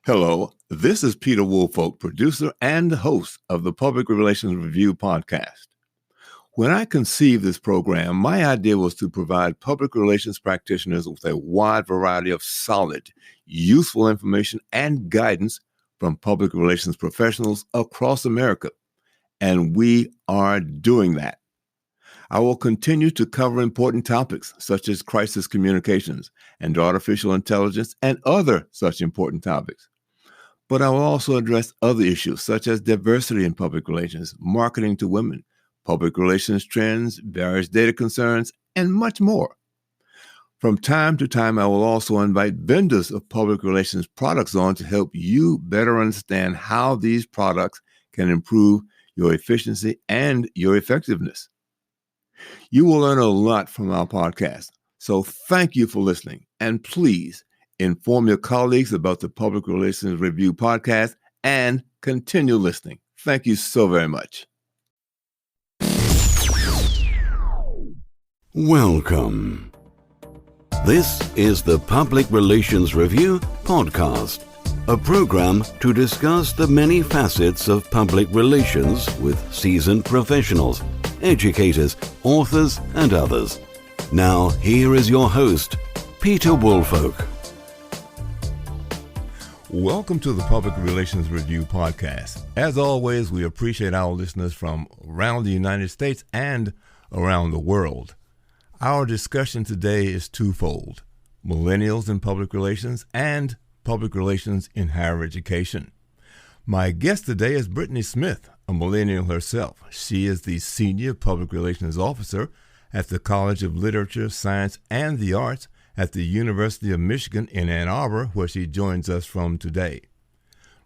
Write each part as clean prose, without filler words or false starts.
Hello, this is Peter Woolfolk, producer and host of the Public Relations Review podcast. When I conceived this program, my idea was to provide public relations practitioners with a wide variety of solid, useful information and guidance from public relations professionals across America. And we are doing that. I will continue to cover important topics such as crisis communications and artificial intelligence and other such important topics. But I will also address other issues such as diversity in public relations, marketing to women, public relations trends, various data concerns, and much more. From time to time, I will also invite vendors of public relations products on to help you better understand how these products can improve your efficiency and your effectiveness. You will learn a lot from our podcast, so thank you for listening, and please inform your colleagues about the Public Relations Review podcast and continue listening. Thank you so very much. Welcome. This is the Public Relations Review podcast, a program to discuss the many facets of public relations with seasoned professionals, educators, authors, and others. Now, here is your host, Peter Woolfolk. Welcome to the Public Relations Review podcast. As always, we appreciate our listeners from around the United States and around the world. Our discussion today is twofold: millennials in public relations and public relations in higher education. My guest today is Brittany Smith, a millennial herself. She is the Senior Public Relations Officer at the College of Literature, Science, and the Arts at the University of Michigan in Ann Arbor, where she joins us from today.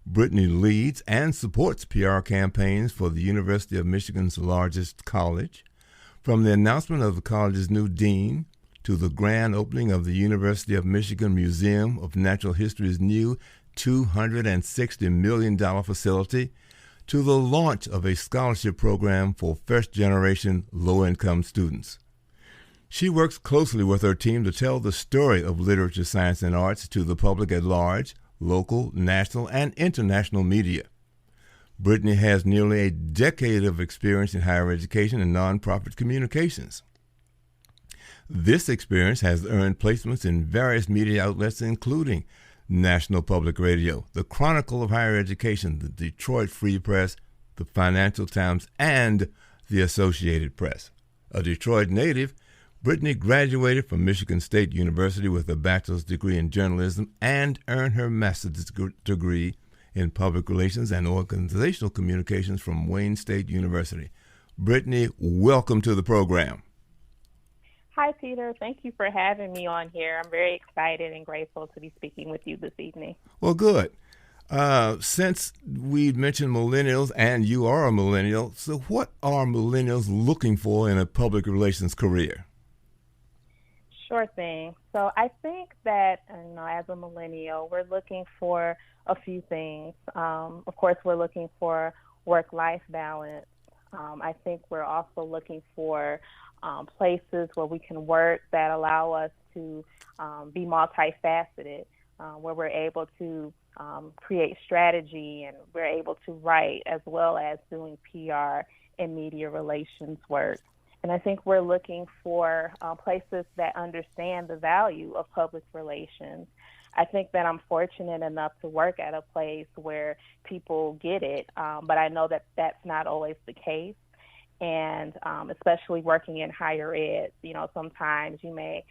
Brittany leads and supports PR campaigns for the University of Michigan's largest college. From the announcement of the college's new dean to the grand opening of the University of Michigan Museum of Natural History's new $260 million facility, to the launch of a scholarship program for first-generation low-income students. She works closely with her team to tell the story of literature, science, and arts to the public at large, local, national, and international media. Brittany has nearly a decade of experience in higher education and nonprofit communications. This experience has earned placements in various media outlets, including National Public Radio, the Chronicle of Higher Education, the Detroit Free Press, the Financial Times, and the Associated Press. A Detroit native, Brittany graduated from Michigan State University with a bachelor's degree in journalism and earned her master's degree in public relations and organizational communications from Wayne State University. Brittany, welcome to the program. Hi, Peter. Thank you for having me on here. I'm very excited and grateful to be speaking with you this evening. Well, good. Since we mentioned millennials, and you are a millennial, so what are millennials looking for in a public relations career? Sure thing. So I think that, as a millennial, we're looking for a few things. Of course, we're looking for work-life balance. I think we're also looking for places where we can work that allow us to be multifaceted, where we're able to create strategy and we're able to write as well as doing PR and media relations work. And I think we're looking for places that understand the value of public relations. I think that I'm fortunate enough to work at a place where people get it, but I know that that's not always the case. And especially working in higher ed, sometimes you may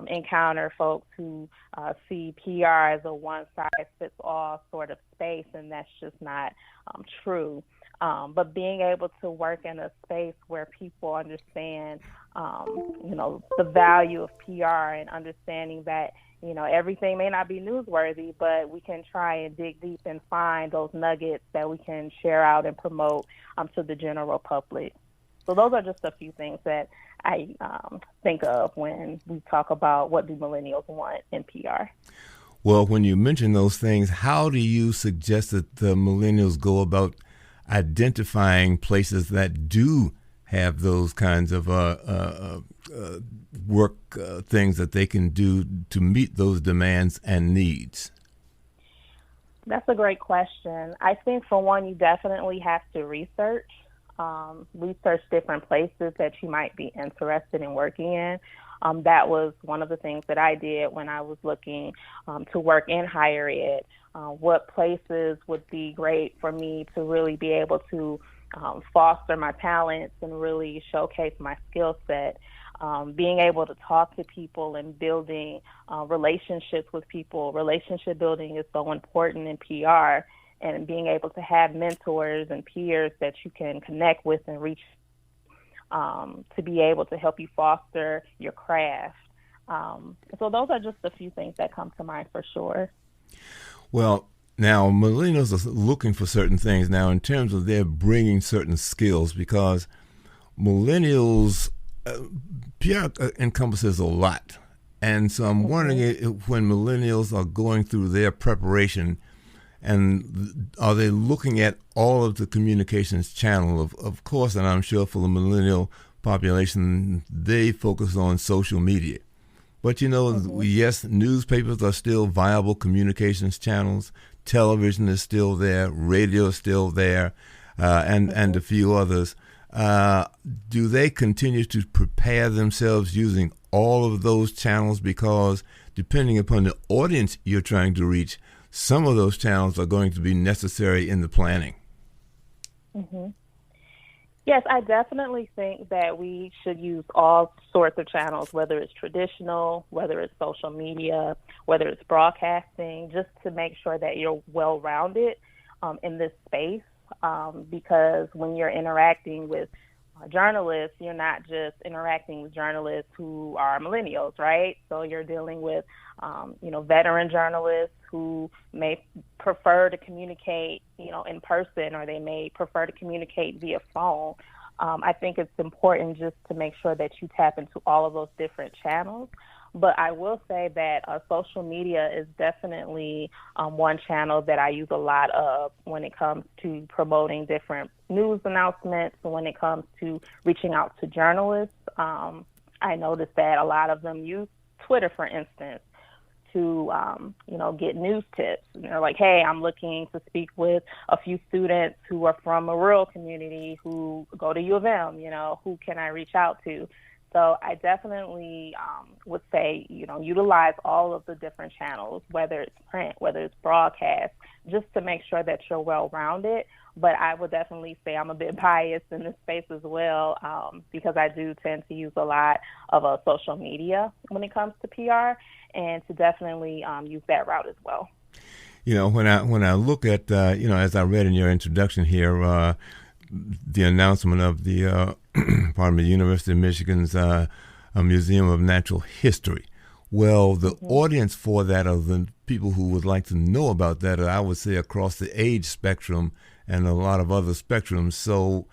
encounter folks who see PR as a one-size-fits-all sort of space, and that's just not true. But being able to work in a space where people understand, the value of PR and understanding that, everything may not be newsworthy, but we can try and dig deep and find those nuggets that we can share out and promote to the general public. So those are just a few things that I think of when we talk about what do millennials want in PR. Well, when you mention those things, how do you suggest that the millennials go about identifying places that do have those kinds of work things that they can do to meet those demands and needs? That's a great question. I think for one, you definitely have to research different places that you might be interested in working in. That was one of the things that I did when I was looking to work in higher ed. What places would be great for me to really be able to foster my talents and really showcase my skill set. Being able to talk to people and building relationships with people. Relationship building is so important in PR, and being able to have mentors and peers that you can connect with and reach to be able to help you foster your craft. So those are just a few things that come to mind for sure. Well, now millennials are looking for certain things now in terms of their bringing certain skills, because millennials, PR encompasses a lot. And so I'm wondering if, when millennials are going through their preparation, and are they looking at all of the communications channel? Of course, and I'm sure for the millennial population, they focus on social media. But, yes, newspapers are still viable communications channels. Television is still there. Radio is still there, and a few others. Do they continue to prepare themselves using all of those channels? Because depending upon the audience you're trying to reach, some of those channels are going to be necessary in the planning. Mm-hmm. Yes, I definitely think that we should use all sorts of channels, whether it's traditional, whether it's social media, whether it's broadcasting, just to make sure that you're well-rounded in this space. Because when you're interacting with journalists, you're not just interacting with journalists who are millennials, right? So you're dealing with, veteran journalists who may prefer to communicate, in person, or they may prefer to communicate via phone. I think it's important just to make sure that you tap into all of those different channels. But I will say that social media is definitely one channel that I use a lot of when it comes to promoting different news announcements, and when it comes to reaching out to journalists. I noticed that a lot of them use Twitter, for instance, to get news tips. And they're like, hey, I'm looking to speak with a few students who are from a rural community who go to U of M, who can I reach out to? So I definitely would say, utilize all of the different channels, whether it's print, whether it's broadcast, just to make sure that you're well-rounded. But I would definitely say I'm a bit biased in this space as well, because I do tend to use a lot of social media when it comes to PR, and to definitely use that route as well. When I look at, as I read in your introduction here, the announcement of the University of Michigan's Museum of Natural History. Well, the audience for that are the people who would like to know about that, I would say, across the age spectrum and a lot of other spectrums. So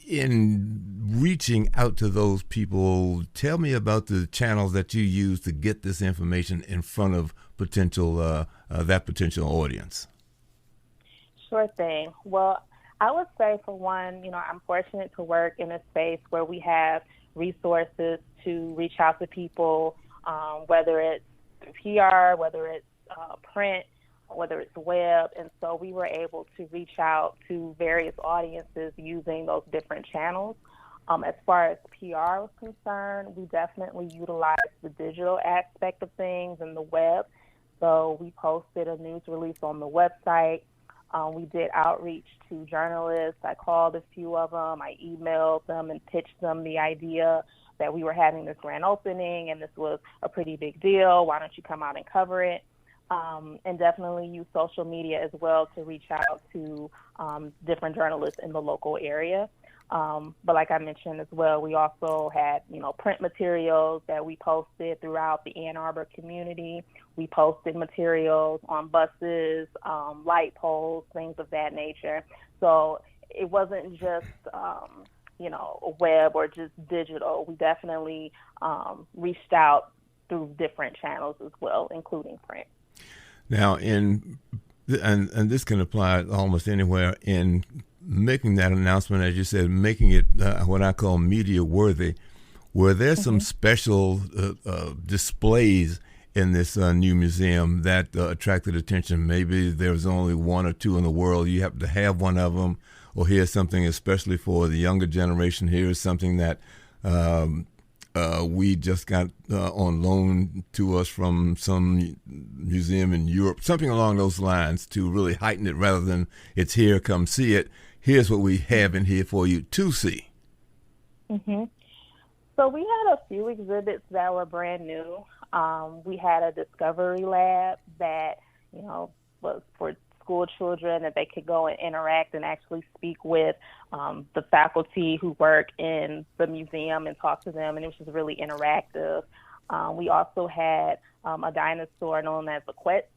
in reaching out to those people, tell me about the channels that you use to get this information in front of that potential audience. Sure thing. Well, I would say, for one, I'm fortunate to work in a space where we have resources to reach out to people, whether it's PR, whether it's print, whether it's web. And so we were able to reach out to various audiences using those different channels. As far as PR was concerned, we definitely utilized the digital aspect of things and the web. So we posted a news release on the website. We did outreach to journalists. I called a few of them. I emailed them and pitched them the idea that we were having this grand opening and this was a pretty big deal. Why don't you come out and cover it? And definitely use social media as well to reach out to different journalists in the local area. But like I mentioned as well, we also had, print materials that we posted throughout the Ann Arbor community. We posted materials on buses, light poles, things of that nature. So it wasn't just, web or just digital. We definitely reached out through different channels as well, including print. Now, and this can apply almost anywhere in making that announcement, as you said, making it what I call media worthy, were there some special displays in this new museum that attracted attention? Maybe there's only one or two in the world. You happen to have one of them, or here's something especially for the younger generation. Here's something that we just got on loan to us from some museum in Europe, something along those lines to really heighten it rather than it's here, come see it. Here's what we have in here for you to see. Mm-hmm. So we had a few exhibits that were brand new. We had a discovery lab that, was for school children, that they could go and interact and actually speak with the faculty who work in the museum and talk to them, and it was just really interactive. We also had a dinosaur known as a quet,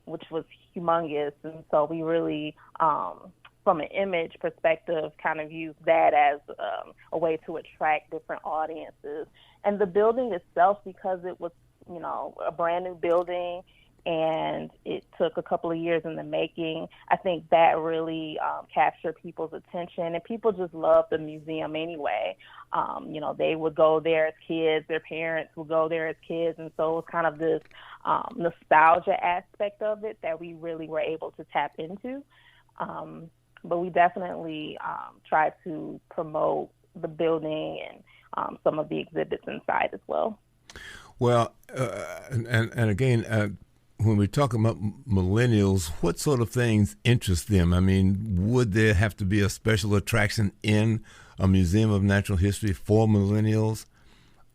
which was humongous, and so we really, from an image perspective, kind of used that as a way to attract different audiences. And the building itself, because it was, a brand new building, and it took a couple of years in the making, I think that really captured people's attention. And people just loved the museum anyway. They would go there as kids, their parents would go there as kids, and so it was kind of this nostalgia aspect of it that we really were able to tap into. But we definitely tried to promote the building and some of the exhibits inside as well. Well, and again, when we talk about millennials, what sort of things interest them? I mean, would there have to be a special attraction in a museum of natural history for millennials?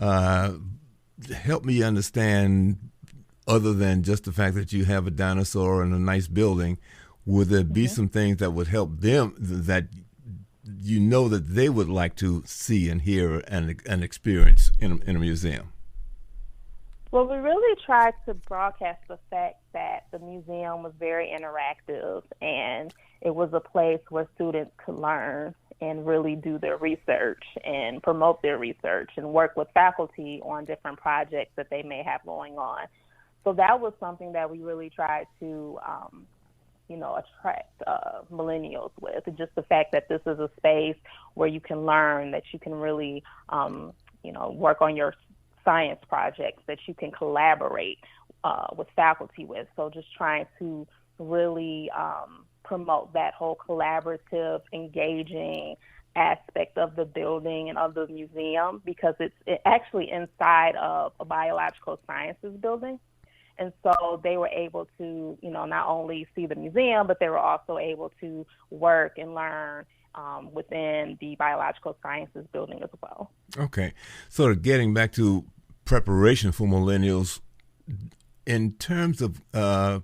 Help me understand, other than just the fact that you have a dinosaur and a nice building, would there be some things that would help them that that they would like to see and hear and experience in a museum? Well, we really tried to broadcast the fact that the museum was very interactive, and it was a place where students could learn and really do their research and promote their research and work with faculty on different projects that they may have going on. So that was something that we really tried to attract millennials with. Just the fact that this is a space where you can learn, that you can really, work on your science projects, that you can collaborate with faculty with. So just trying to really promote that whole collaborative, engaging aspect of the building and of the museum, because it's actually inside of a biological sciences building. And so they were able to, not only see the museum, but they were also able to work and learn within the biological sciences building as well. Okay. Sort of getting back to preparation for millennials, in terms of the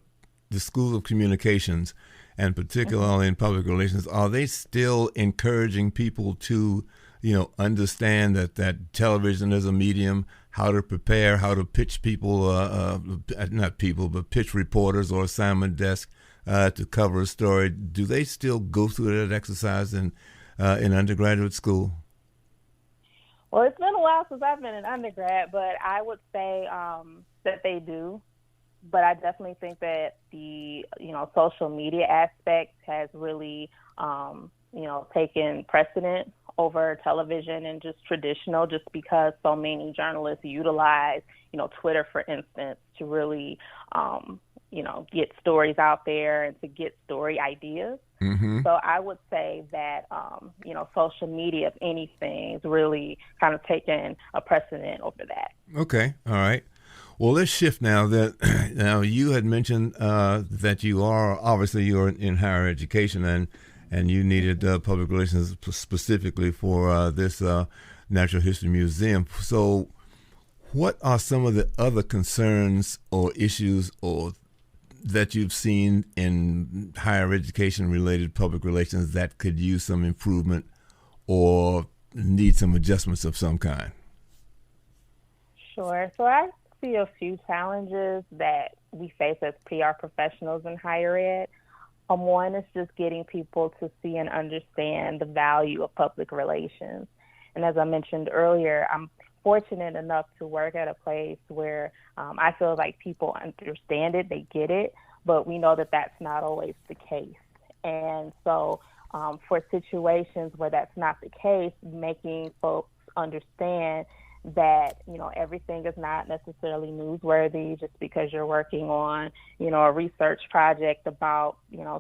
School of Communications, and particularly in public relations, are they still encouraging people to, understand that television is a medium, how to prepare, how to pitch people, not people, but pitch reporters or assignment desk to cover a story? Do they still go through that exercise in undergraduate school? Well, it's been a while since I've been an undergrad, but I would say that they do. But I definitely think that the, social media aspect has really, taken precedent over television and just traditional, just because so many journalists utilize, Twitter, for instance, to really, get stories out there and to get story ideas. Mm-hmm. So I would say that, social media, if anything, is really kind of taken a precedent over that. Okay. All right. Well, let's shift now. Now you had mentioned that you're in higher education, and you needed public relations specifically for this Natural History Museum. So what are some of the other concerns or issues that you've seen in higher education related public relations that could use some improvement or need some adjustments of some kind? Sure. So I see a few challenges that we face as PR professionals in higher ed. One is just getting people to see and understand the value of public relations. And as I mentioned earlier, I'm fortunate enough to work at a place where I feel like people understand it, they get it, but we know that that's not always the case. And so for situations where that's not the case, making folks understand that, everything is not necessarily newsworthy just because you're working on, a research project about,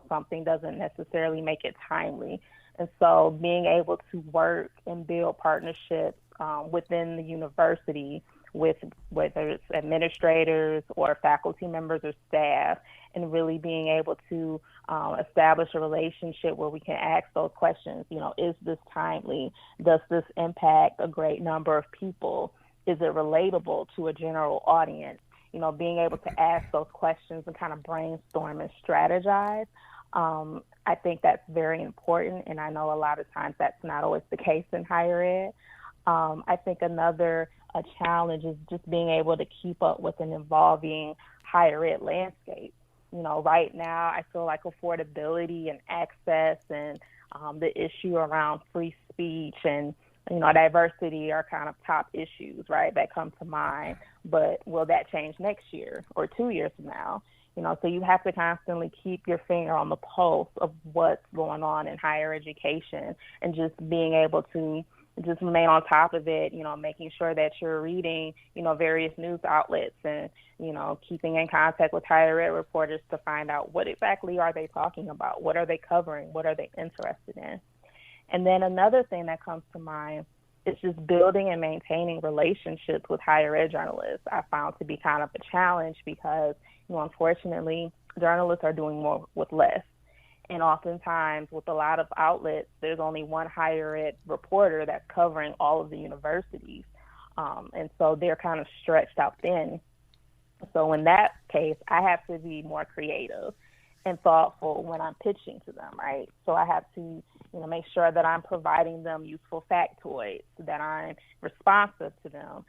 something doesn't necessarily make it timely. And so being able to work and build partnerships within the university with whether it's administrators or faculty members or staff, and really being able to establish a relationship where we can ask those questions. Is this timely? Does this impact a great number of people? Is it relatable to a general audience? Being able to ask those questions and kind of brainstorm and strategize. I think that's very important, and I know a lot of times that's not always the case in higher ed. I think another challenge is just being able to keep up with an evolving higher ed landscape. Right now, I feel like affordability and access and the issue around free speech and, diversity are kind of top issues, right, that come to mind. But will that change next year or 2 years from now? So you have to constantly keep your finger on the pulse of what's going on in higher education and just being able to just remain on top of it, making sure that you're reading, various news outlets and, keeping in contact with higher ed reporters to find out what exactly are they talking about? What are they covering? What are they interested in? And then another thing that comes to mind is just building and maintaining relationships with higher ed journalists. I found to be kind of a challenge because, unfortunately, journalists are doing more with less. And oftentimes, with a lot of outlets, there's only one higher ed reporter that's covering all of the universities. And so they're kind of stretched out thin. So in that case, I have to be more creative and thoughtful when I'm pitching to them, right? So I have to, make sure that I'm providing them useful factoids, that I'm responsive to them,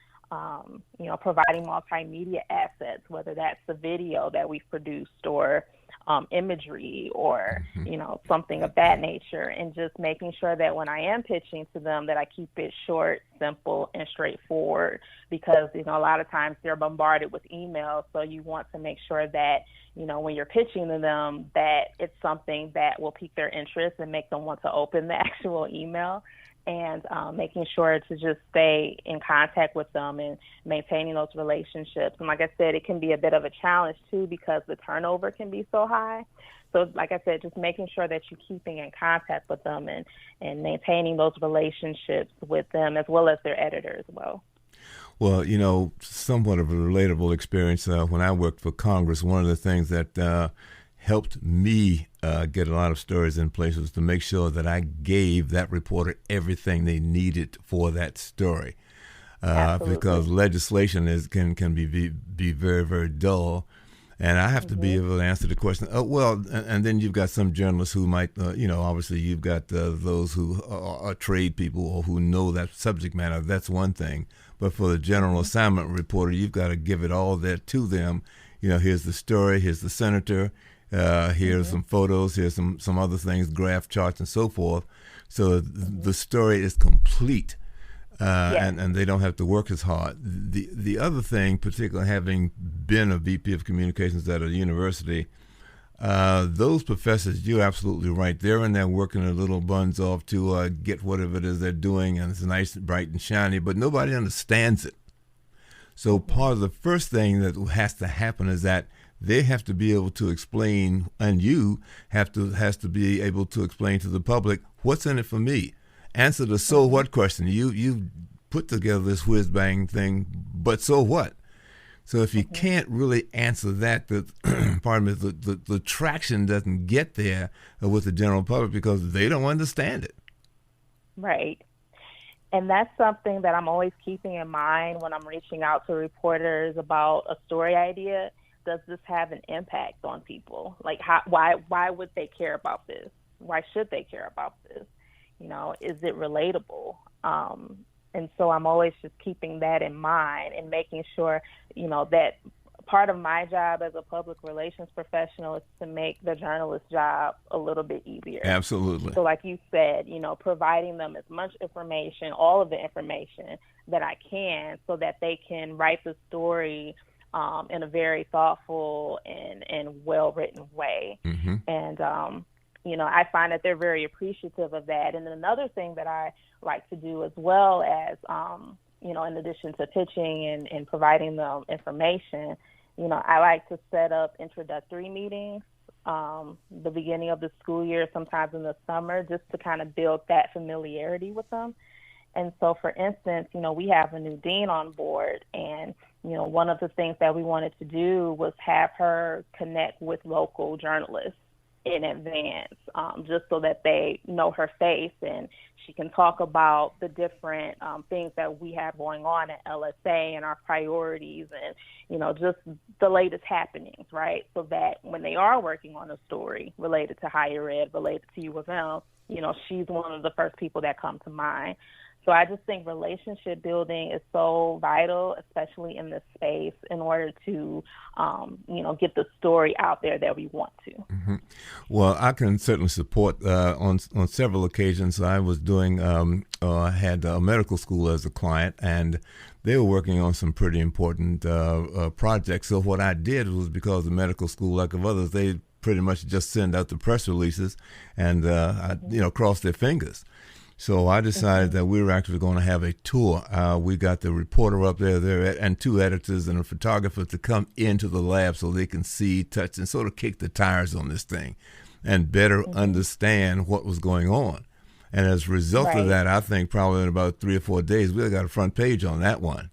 providing multimedia assets, whether that's the video that we've produced or imagery or, something of that nature, and just making sure that when I am pitching to them that I keep it short, simple, and straightforward because, a lot of times they're bombarded with emails. So you want to make sure that, when you're pitching to them that it's something that will pique their interest and make them want to open the actual email. And making sure to just stay in contact with them and maintaining those relationships. And like I said, it can be a bit of a challenge, too, because the turnover can be so high. So like I said, just making sure that you're keeping in contact with them and maintaining those relationships with them as well as their editor as well. Well, somewhat of a relatable experience. When I worked for Congress, one of the things that helped me get a lot of stories in place was to make sure that I gave that reporter everything they needed for that story. Because legislation can be very, very dull. And I have to be able to answer the question. And then you've got some journalists who might, obviously you've got those who are trade people or who know that subject matter. That's one thing. But for the general assignment reporter, you've got to give it all there to them. Here's the story, here's the senator, here's some photos, here's some other things, graph charts and so forth. So the story is complete. And they don't have to work as hard. The other thing, particularly having been a VP of communications at a university, those professors, you're absolutely right. They're in there working their little buns off to get whatever it is they're doing, and it's nice, bright, and shiny, but nobody understands it. So part of the first thing that has to happen is that they have to be able to explain, and you has to be able to explain to the public what's in it for me. Answer the so what question. You put together this whiz bang thing, but so what? So if you can't really answer that, the traction doesn't get there with the general public because they don't understand it. Right. And that's something that I'm always keeping in mind when I'm reaching out to reporters about a story idea. Does this have an impact on people? Like, why would they care about this? Why should they care about this? Is it relatable? And so I'm always just keeping that in mind and making sure, that part of my job as a public relations professional is to make the journalist's job a little bit easier. Absolutely. So like you said, providing them as much information, all of the information that I can so that they can write the story in a very thoughtful and well-written way. Mm-hmm. And, I find that they're very appreciative of that. And then another thing that I like to do as well as in addition to pitching and providing them information, I like to set up introductory meetings the beginning of the school year, sometimes in the summer, just to kind of build that familiarity with them. And so, for instance, we have a new dean on board, and, one of the things that we wanted to do was have her connect with local journalists in advance, just so that they know her face and she can talk about the different things that we have going on at LSA and our priorities and, just the latest happenings, right? So that when they are working on a story related to higher ed, related to U of M, she's one of the first people that come to mind. So I just think relationship building is so vital, especially in this space, in order to, get the story out there that we want to. Mm-hmm. Well, I can certainly support on several occasions. I was had a medical school as a client, and they were working on some pretty important projects. So what I did was, because the medical school, like of others, they pretty much just send out the press releases and, cross their fingers. So I decided that we were actually going to have a tour. We got the reporter up there, and 2 editors and a photographer to come into the lab so they can see, touch, and sort of kick the tires on this thing and better understand what was going on. And as a result of that, I think probably in about 3 or 4 days, we got a front page on that one.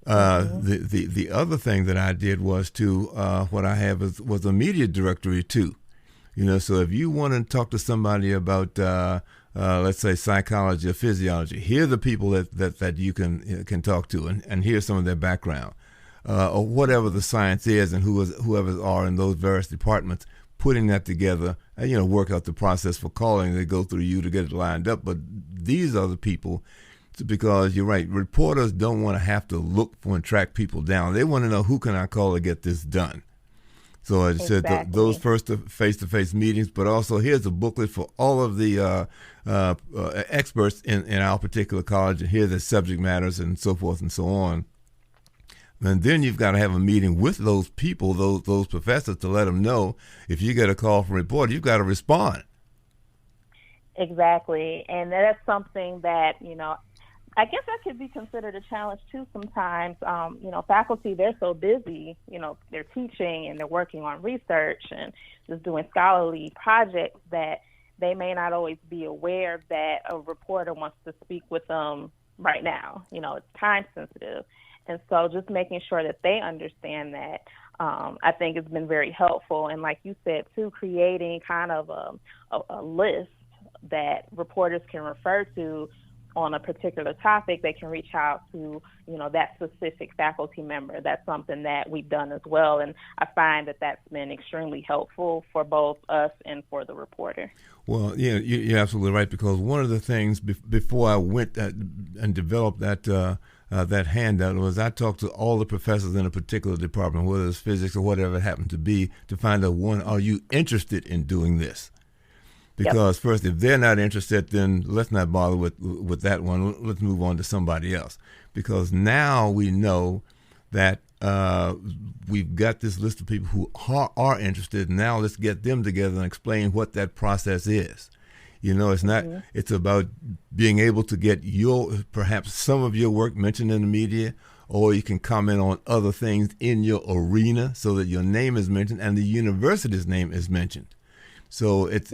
The other thing that I did was what I have was a media directory too. So if you want to talk to somebody about let's say psychology or physiology, here are the people that you can talk to, and here's some of their background, or whatever the science is, and whoever are in those various departments, putting that together, and work out the process for calling. They go through you to get it lined up, but these are the people, because you're right, reporters don't want to have to look for and track people down. They want to know, who can I call to get this done? So I said those first face-to-face meetings, but also here's a booklet for all of the experts in our particular college, and here are the subject matters and so forth and so on. And then you've got to have a meeting with those people, those professors, to let them know if you get a call from a reporter, you've got to respond. Exactly, and that's something that, I guess that could be considered a challenge too sometimes. Faculty, they're so busy, they're teaching and they're working on research and just doing scholarly projects that they may not always be aware that a reporter wants to speak with them right now. It's time sensitive. And so just making sure that they understand that, I think has been very helpful. And like you said, too, creating kind of a list that reporters can refer to on a particular topic. They can reach out to, that specific faculty member. That's something that we've done as well. And I find that that's been extremely helpful for both us and for the reporter. Well, yeah, you're absolutely right, because one of the things before I went and developed that handout was I talked to all the professors in a particular department, whether it's physics or whatever it happened to be, to find out, one, are you interested in doing this? Because first, if they're not interested, then let's not bother with that one. Let's move on to somebody else. Because now we know that we've got this list of people who are interested. Now let's get them together and explain what that process is. It's not. It's about being able to get perhaps some of your work mentioned in the media, or you can comment on other things in your arena so that your name is mentioned and the university's name is mentioned. So it's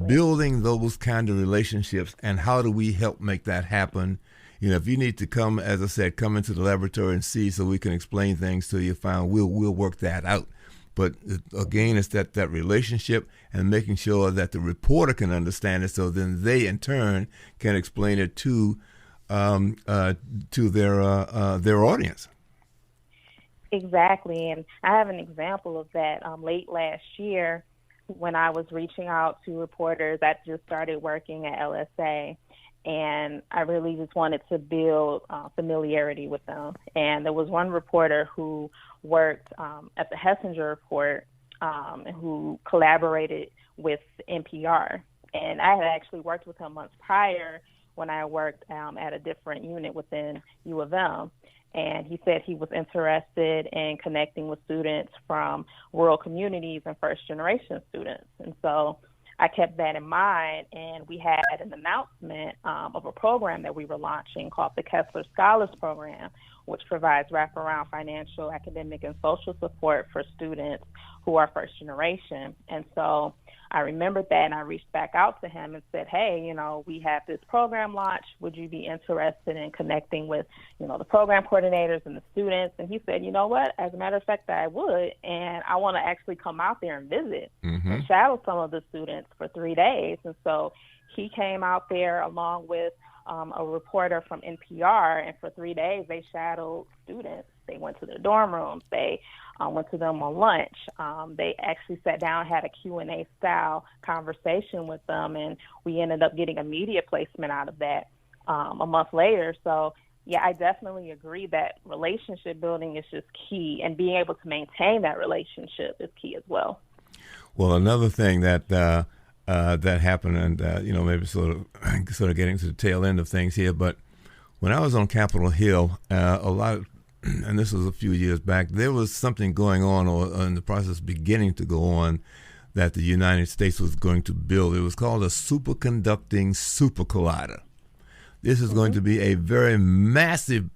building those kind of relationships, and how do we help make that happen? If you need to come, as I said, come into the laboratory and see, so we can explain things to you, fine, we'll work that out. But again, it's that relationship and making sure that the reporter can understand it, so then they in turn can explain it to their audience. Exactly, and I have an example of that. Late last year, when I was reaching out to reporters that just started working at LSA, and I really just wanted to build familiarity with them. And there was one reporter who worked at the Hessinger Report, who collaborated with NPR. And I had actually worked with him months prior when I worked at a different unit within U of M. And he said he was interested in connecting with students from rural communities and first-generation students. And so I kept that in mind, and we had an announcement of a program that we were launching called the Kessler Scholars Program, which provides wraparound financial, academic, and social support for students who are first generation. And so I remembered that, and I reached back out to him and said, hey, we have this program launch. Would you be interested in connecting with, the program coordinators and the students? And he said, you know what, as a matter of fact, I would. And I want to actually come out there and visit and shadow some of the students for 3 days. And so he came out there along with a reporter from NPR, and for 3 days they shadowed students. They went to their dorm rooms. They went to them on lunch. They actually sat down, had a Q&A style conversation with them, and we ended up getting a media placement out of that a month later. So, yeah, I definitely agree that relationship building is just key, and being able to maintain that relationship is key as well. Well, another thing that that happened, and maybe sort of getting to the tail end of things here, but when I was on Capitol Hill, a lot of, and this was a few years back, there was something going on, or in the process beginning to go on, that the United States was going to build. It was called a superconducting super collider. This is going to be a very massive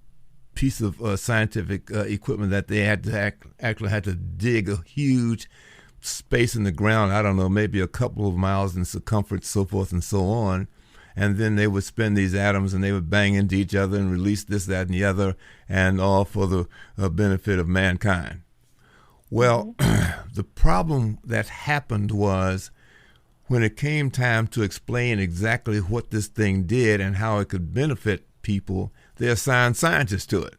piece of scientific equipment that they had to actually had to dig a huge space in the ground, I don't know, maybe a couple of miles in circumference, so forth and so on. And then they would spin these atoms and they would bang into each other and release this, that, and the other, and all for the benefit of mankind. Well, the problem that happened was when it came time to explain exactly what this thing did and how it could benefit people, they assigned scientists to it.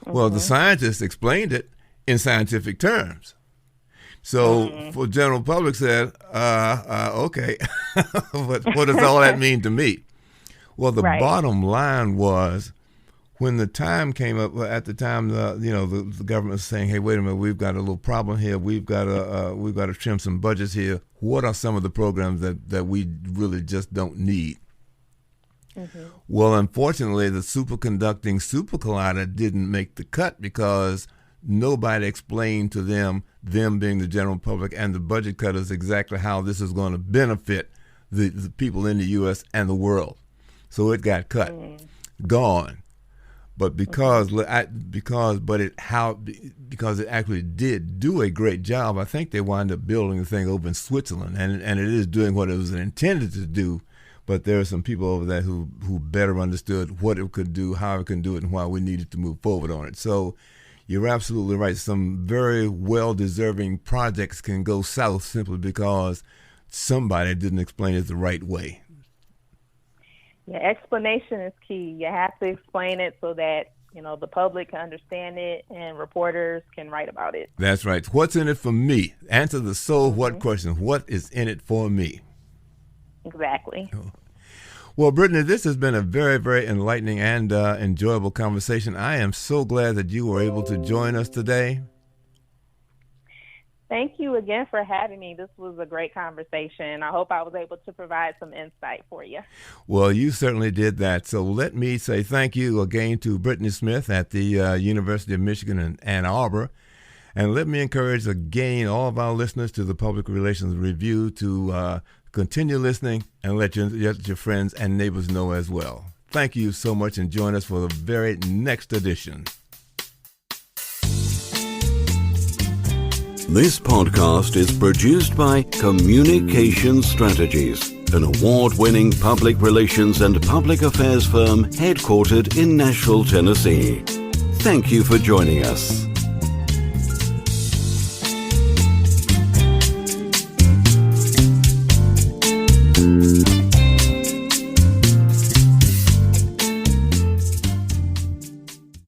Well, the scientists explained it in scientific terms. So for general public said, okay, but what does all that mean to me? Well, the bottom line was, when the time came up, at the time, the government was saying, hey, wait a minute, we've got a little problem here. We've got to trim some budgets here. What are some of the programs that we really just don't need? Well, unfortunately, the superconducting super collider didn't make the cut because nobody explained to them being the general public and the budget cutters, exactly how this is going to benefit the people in the U.S. and the world. So it got cut, gone. But because it actually did do a great job, I think they wound up building the thing over in Switzerland, and it is doing what it was intended to do. But there are some people over there who better understood what it could do, how it can do it, and why we needed to move forward on it. So you're absolutely right. Some very well-deserving projects can go south simply because somebody didn't explain it the right way. Yeah, explanation is key. You have to explain it so that, the public can understand it and reporters can write about it. That's right. What's in it for me? Answer the so what question. What is in it for me? Exactly. Well, Brittany, this has been a very, very enlightening and enjoyable conversation. I am so glad that you were able to join us today. Thank you again for having me. This was a great conversation. I hope I was able to provide some insight for you. Well, you certainly did that. So let me say thank you again to Brittany Smith at the University of Michigan in Ann Arbor. And let me encourage again all of our listeners to the Public Relations Review to continue listening and let your friends and neighbors know as well. Thank you so much, and join us for the very next edition. This podcast is produced by Communication Strategies, an award-winning public relations and public affairs firm headquartered in Nashville, Tennessee. Thank you for joining us.